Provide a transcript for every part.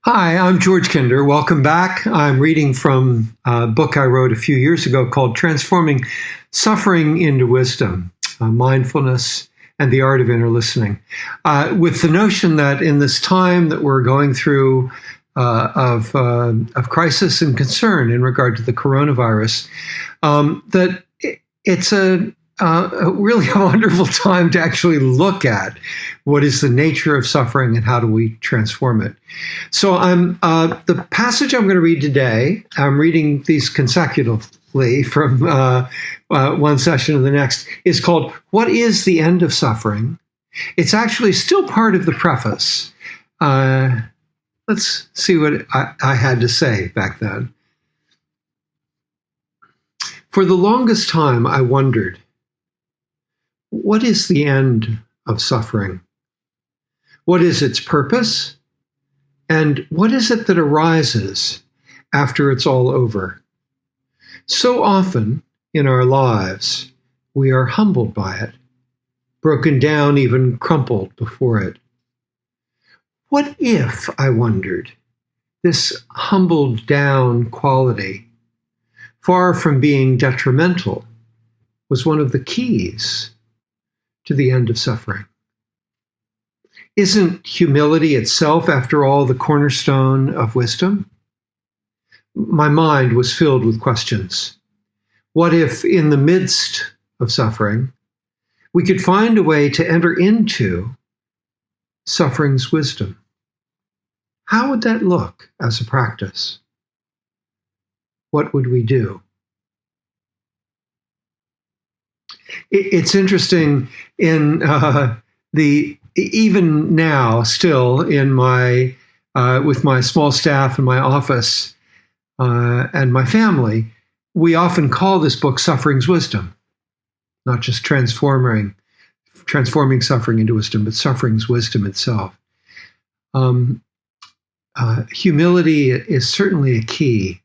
Hi, I'm George Kinder. Welcome back. I'm reading from a book I wrote a few years ago called Transforming Suffering into Wisdom, Mindfulness and the Art of Inner Listening, with the notion that in this time that we're going through of crisis and concern in regard to the coronavirus, that it's a really a wonderful time to actually look at what is the nature of suffering and how do we transform it. So the passage I'm going to read today, I'm reading these consecutively from one session to the next, is called What is the End of Suffering? It's actually still part of the preface. Let's see what I had to say back then. For the longest time, I wondered, what is the end of suffering? What is its purpose? And what is it that arises after it's all over? So often in our lives, we are humbled by it, broken down, even crumpled before it. What if, I wondered, this humbled down quality, far from being detrimental, was one of the keys to the end of suffering? Isn't humility itself, after all, the cornerstone of wisdom? My mind was filled with questions. What if, in the midst of suffering, we could find a way to enter into suffering's wisdom? How would that look as a practice? What would we do? It's interesting in even now, still in my with my small staff in my office and my family, we often call this book "Suffering's Wisdom," not just transforming suffering into wisdom, but suffering's wisdom itself. Humility is certainly a key.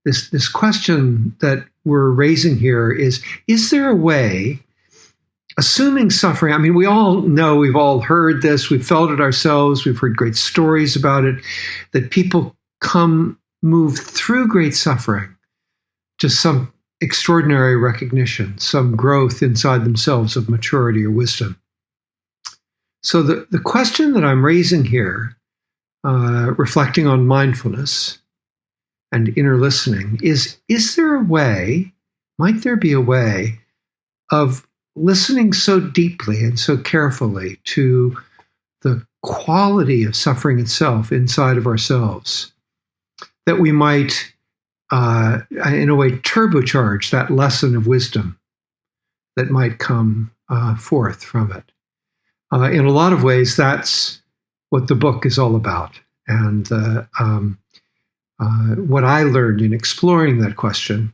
This question that we're raising here is there a way, assuming suffering, I mean, we all know, we've all heard this, we've felt it ourselves, we've heard great stories about it, that people move through great suffering to some extraordinary recognition, some growth inside themselves of maturity or wisdom. So the question that I'm raising here, reflecting on mindfulness and inner listening, is there a way, might there be a way of listening so deeply and so carefully to the quality of suffering itself inside of ourselves that we might, in a way, turbocharge that lesson of wisdom that might come forth from it? In a lot of ways, that's what the book is all about. And what I learned in exploring that question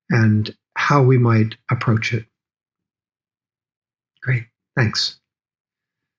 and how we might approach it. Great. Thanks.